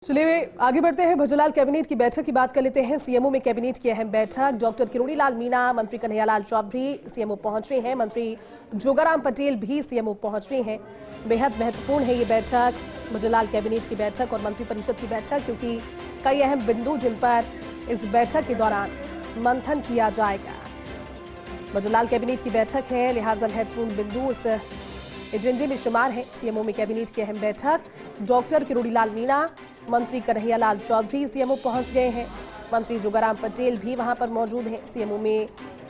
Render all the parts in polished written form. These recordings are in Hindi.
चलिए आगे बढ़ते हैं। भजनलाल कैबिनेट की बैठक की बात कर लेते हैं। सीएमओ में कैबिनेट की अहम बैठक। डॉक्टर किरोड़ीलाल मीणा, मंत्री कन्हैयालाल चौधरी सीएमओ पहुंच रहे हैं। मंत्री जोगाराम पटेल भी सीएमओ पहुंच रहे हैं। बेहद महत्वपूर्ण है ये बैठक, भजनलाल कैबिनेट की बैठक और मंत्रिपरिषद की बैठक, क्योंकि कई अहम बिंदु जिन पर इस बैठक के दौरान मंथन किया जाएगा। भजनलाल कैबिनेट की बैठक है, लिहाजा महत्वपूर्ण बिंदु इस एजेंडे में शुमार है। सीएमओ में कैबिनेट की अहम बैठक। डॉक्टर किरोड़ीलाल मीणा, मंत्री कन्हैयालाल चौधरी सीएमओ पहुंच गए हैं। मंत्री जोगाराम पटेल भी वहां पर मौजूद हैं। सीएमओ में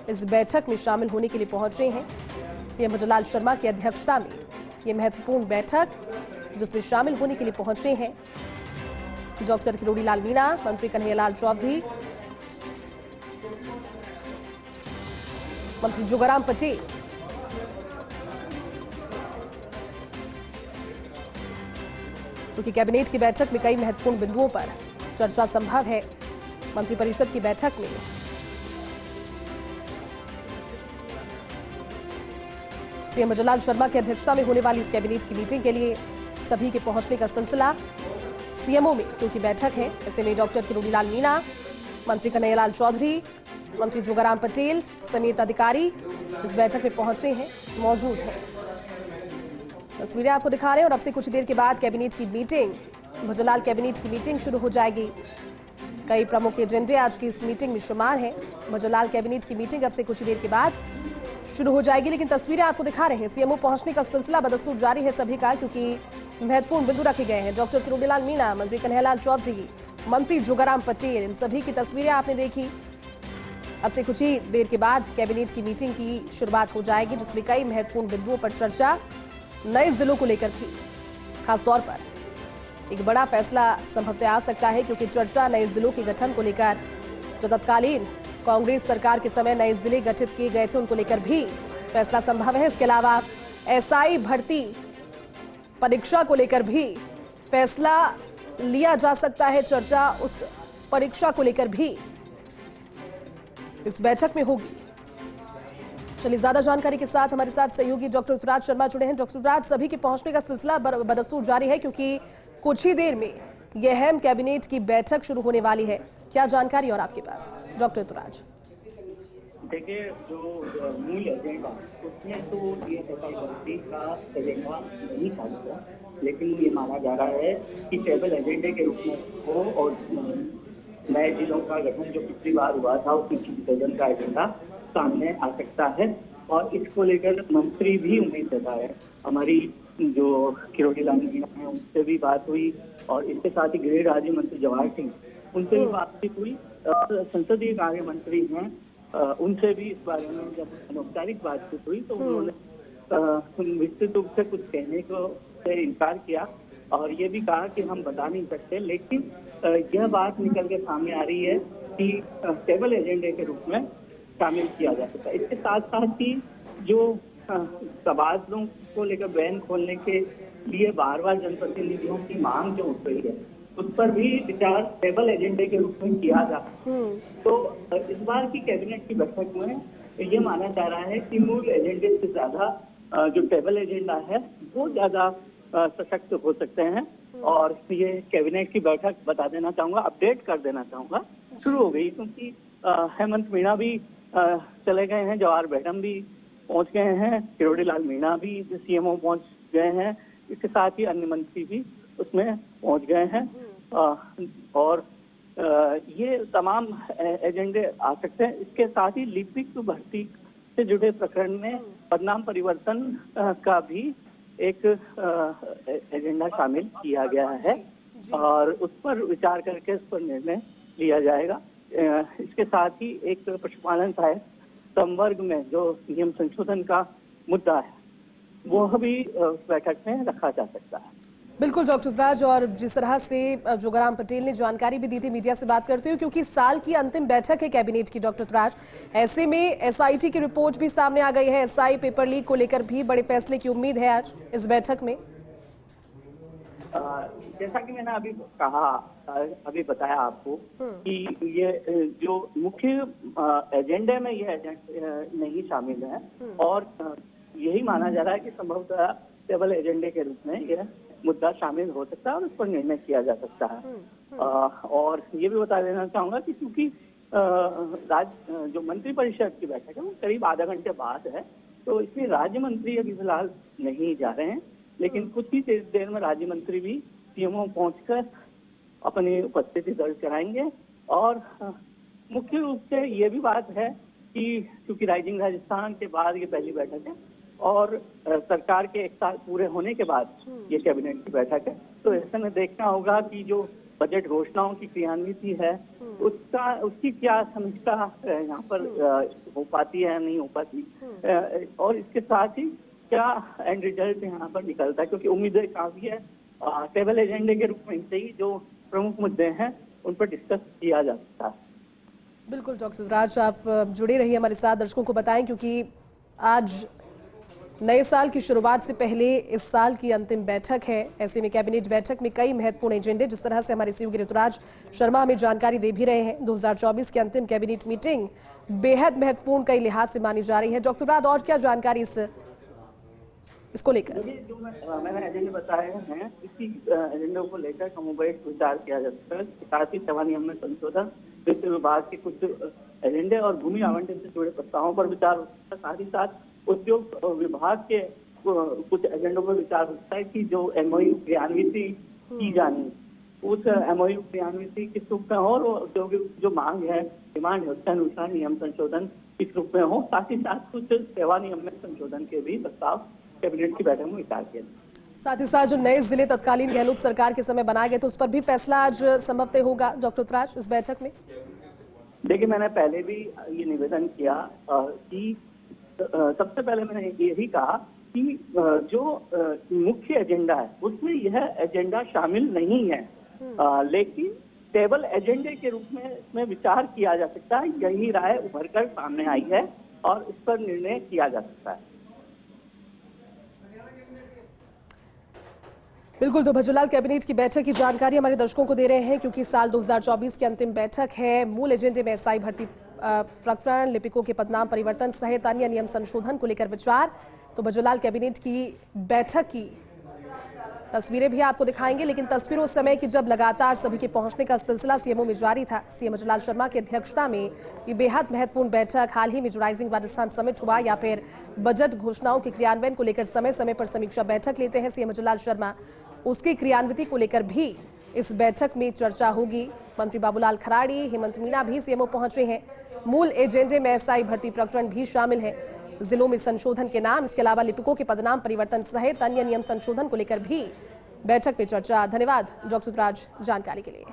इस बैठक में शामिल होने के लिए पहुंच रहे हैं। सीएम भजनलाल शर्मा की अध्यक्षता में ये महत्वपूर्ण बैठक, जिसमें शामिल होने के लिए पहुंच रहे हैं डॉक्टर किरोड़ीलाल मीणा, मंत्री कन्हैयालाल चौधरी, मंत्री जोगाराम पटेल। क्योंकि कैबिनेट की बैठक में कई महत्वपूर्ण बिंदुओं पर चर्चा संभव है। मंत्रिपरिषद की बैठक में सीएम भजनलाल शर्मा की अध्यक्षता में होने वाली इस कैबिनेट की मीटिंग के लिए सभी के पहुंचने का सिलसिला सीएमओ में क्योंकि बैठक है, ऐसे में डॉक्टर किरोड़ीलाल मीणा, मंत्री कन्हैयालाल चौधरी, मंत्री जोगाराम पटेल समेत अधिकारी इस बैठक में पहुंच रहे हैं, मौजूद हैं। तस्वीरें आपको दिखा रहे हैं और अब से कुछ देर के बाद कैबिनेट की मीटिंग, भजनलाल कैबिनेट की मीटिंग शुरू हो जाएगी। कई प्रमुख एजेंडे आज की इस मीटिंग में शुमार हैं। भजनलाल कैबिनेट की मीटिंग अब से कुछ देर के बाद शुरू हो जाएगी, लेकिन तस्वीरें आपको दिखा रहे हैं। सीएमओ पहुंचने का सिलसिला बदस्तूर जारी है सभी का, क्योंकि महत्वपूर्ण बिंदु रखे गए हैं। डॉक्टर किरोड़ीलाल मीणा, मंत्री कन्हैयालाल चौधरी, मंत्री जोगाराम पटेल, इन सभी की तस्वीरें आपने देखी। अब से कुछ ही देर के बाद कैबिनेट की मीटिंग की शुरुआत हो जाएगी, जिसमें कई महत्वपूर्ण बिंदुओं पर चर्चा, नए जिलों को लेकर भी खासतौर पर एक बड़ा फैसला संभवतः आ सकता है, क्योंकि चर्चा नए जिलों के गठन को लेकर, जो तत्कालीन कांग्रेस सरकार के समय नए जिले गठित किए गए थे, उनको लेकर भी फैसला संभव है। इसके अलावा एसआई भर्ती परीक्षा को लेकर भी फैसला लिया जा सकता है। चर्चा उस परीक्षा को लेकर भी इस बैठक में होगी। चलिए ज्यादा जानकारी के साथ हमारे साथ सहयोगी डॉक्टर ऋतुराज शर्मा जुड़े हैं। डॉक्टर ऋतुराज, सभी के पहुंचने का सिलसिला बदस्तूर जारी है, क्योंकि कुछ ही देर में यह अहम कैबिनेट की बैठक शुरू होने वाली है। क्या जानकारी और आपके पास, डॉक्टर ऋतुराज? देखिए, जो मूल एजेंडा उसमें तो ये भर्ती का एजेंडा नहीं था, लेकिन ये माना जा रहा है कि टेबल एजेंडे के रूप में हो और नए जिलों का गठन जो पिछली बार हुआ था उसकी विभाजन का एजेंडा सामने आ सकता है। और इसको लेकर मंत्री भी उम्मीद जता है। हमारी जो किरोड़ीलाल मीणा है उनसे भी बात हुई, और इसके साथ ही गृह राज्य मंत्री जवाहर सिंह, उनसे भी बातचीत हुई। संसदीय कार्य मंत्री हैं, उनसे भी इस बारे में जब अनौपचारिक बातचीत हुई तो उन्होंने विस्तृत रूप से कुछ कहने को से इनकार किया, और ये भी कहा कि हम बता नहीं सकते, लेकिन यह बात निकल के सामने आ रही है कि टेबल एजेंडे के रूप में शामिल किया जा सकता है। इसके साथ साथ ही जो तबादलों को लेकर बैन खोलने के लिए बार बार जनप्रतिनिधियों की मांग जो उठ रही है, उस पर भी विचार टेबल एजेंडे के रूप में किया जा सकता है। तो इस बार की कैबिनेट की बैठक में ये माना जा रहा है कि मूल एजेंडे से ज्यादा जो टेबल एजेंडा है वो ज्यादा सशक्त हो सकते हैं। और ये कैबिनेट की बैठक बता देना चाहूंगा, अपडेट कर देना चाहूंगा, शुरू हो गई, क्योंकि हेमंत मीणा भी चले गए हैं, जवाहर मैडम भी पहुंच गए हैं, किरोड़ीलाल मीणा भी सीएमओ पहुंच गए हैं, इसके साथ ही अन्य मंत्री भी उसमें पहुंच गए हैं। और ये तमाम एजेंडे आ सकते हैं। इसके साथ ही लिपिक भर्ती से जुड़े प्रकरण में पदनाम परिवर्तन का भी एक एजेंडा शामिल किया गया है, और उस पर विचार करके उस पर निर्णय लिया जाएगा। इसके साथ ही एक पशुपालन सहायक संवर्ग में जो नियम संशोधन का मुद्दा है वो भी बैठक में रखा जा सकता है। बिल्कुल डॉक्टर ऋतुराज, और जिस तरह से जोगाराम पटेल ने जानकारी भी दी थी मीडिया से बात करते हुए, क्योंकि साल की अंतिम बैठक है कैबिनेट की डॉक्टर ऋतुराज, ऐसे में एसआईटी की रिपोर्ट भी सामने आ गई है। एसआई पेपर लीक को लेकर भी बड़े फैसले की उम्मीद है आज इस बैठक में। जैसा कि मैंने अभी कहा, अभी बताया आपको कि ये जो मुख्य एजेंडे में ये नहीं शामिल है, और यही माना जा रहा है कि संभवतः टेबल एजेंडे के रूप में यह मुद्दा शामिल हो सकता है और उस पर निर्णय किया जा सकता है। और ये भी बता देना चाहूंगा कि क्योंकि जो मंत्रिपरिषद की बैठक है वो करीब आधा घंटे बाद है, तो इसमें राज्य मंत्री अभी फिलहाल नहीं जा रहे हैं, लेकिन कुछ ही देर में राज्य मंत्री भी सीएमओ पहुंचकर अपनी उपस्थिति दर्ज कराएंगे। और मुख्य रूप से ये भी बात है कि क्योंकि राइजिंग राजस्थान के बाद ये पहली बैठक है और सरकार के 1 साल पूरे होने के बाद ये कैबिनेट की बैठक है, तो ऐसे में देखना होगा कि जो बजट घोषणाओं की क्रियान्विति है उसकी क्या समीक्षा यहाँ पर हो पाती है या नहीं हो पाती, और इसके साथ ही क्या एंड रिजल्ट यहाँ पर निकलता है, क्योंकि उम्मीदें काफी है। टेबल एजेंडे के रूप में से ही जो प्रमुख मुद्दे हैं उन पर डिस्कस किया जा सकता है। बिल्कुल डॉक्टर शिवराज, आप जुड़े रहिए हमारे साथ, दर्शकों को बताएं क्योंकि आज नए साल की शुरुआत से पहले इस साल की अंतिम बैठक है। ऐसे में कैबिनेट बैठक में कई महत्वपूर्ण एजेंडे, जिस तरह से हमारे सहयोगी ऋतुराज शर्मा हमें जानकारी दे भी रहे हैं, 2024 की अंतिम कैबिनेट मीटिंग बेहद महत्वपूर्ण कई लिहाज से मानी जा रही है। डॉक्टर राज, और क्या जानकारी इसको लेकर? जो मैंने एजेंडे बताए हैं, इसी एजेंडों को लेकर कमोबेश विचार किया जा सकता है। साथ ही सेवा नियम में संशोधन, वित्त विभाग के कुछ एजेंडे और भूमि आवंटन से जुड़े प्रस्तावों पर विचार हो सकता है। साथ ही साथ उद्योग विभाग के कुछ एजेंडों पर विचार हो सकता है कि जो एमओयू क्रियान्विति की जानी, उस एमओयू क्रियान्विति किस रूप में हो और औद्योगिक जो मांग है, डिमांड है, उसके अनुसार नियम संशोधन किस रूप में हो। साथ ही साथ कुछ सेवा नियम में संशोधन के भी प्रस्ताव कैबिनेट की बैठक में विचार किया। साथ ही साथ जो नए जिले तत्कालीन गहलोत सरकार के समय बनाए गए, तो उस पर भी फैसला आज संभवतः होगा डॉक्टर ऋतुराज इस बैठक में। देखिए, मैंने पहले भी ये निवेदन किया कि सबसे पहले मैंने यही कहा कि जो मुख्य एजेंडा है उसमें यह एजेंडा शामिल नहीं है, लेकिन टेबल एजेंडे के रूप में इसमें विचार किया जा सकता है। यही राय उभरकर सामने आई है और इस पर निर्णय किया जा सकता है। बिल्कुल, तो भजोलाल कैबिनेट की बैठक की जानकारी हमारे दर्शकों को दे रहे हैं क्योंकि साल 2024 की अंतिम बैठक है। मूल एजेंडे में एसआई भर्ती प्रकरण, लिपिकों के पदनाम परिवर्तन सहित अन्य नियम संशोधन को लेकर विचार। तो भजोलाल कैबिनेट की बैठक की तस्वीरें भी आपको दिखाएंगे, लेकिन तस्वीर उस समय की जब लगातार सभी के पहुंचने का सिलसिला सीएमओ में जारी था। सीएम भजोलाल शर्मा की अध्यक्षता में ये बेहद महत्वपूर्ण बैठक, हाल ही में जो राइजिंग राजस्थान समिट हुआ या फिर बजट घोषणाओं के क्रियान्वयन को लेकर समय समय पर समीक्षा बैठक लेते हैं सीएम भजोलाल शर्मा, उसकी क्रियान्विति को लेकर भी इस बैठक में चर्चा होगी। मंत्री बाबूलाल खराड़ी, हेमंत मीणा भी सीएमओ पहुंचे हैं। मूल एजेंडे में एसआई भर्ती प्रकरण भी शामिल है, जिलों में संशोधन के नाम, इसके अलावा लिपिकों के पदनाम परिवर्तन सहित अन्य नियम संशोधन को लेकर भी बैठक में चर्चा। धन्यवाद डॉक्टर राज जानकारी के लिए।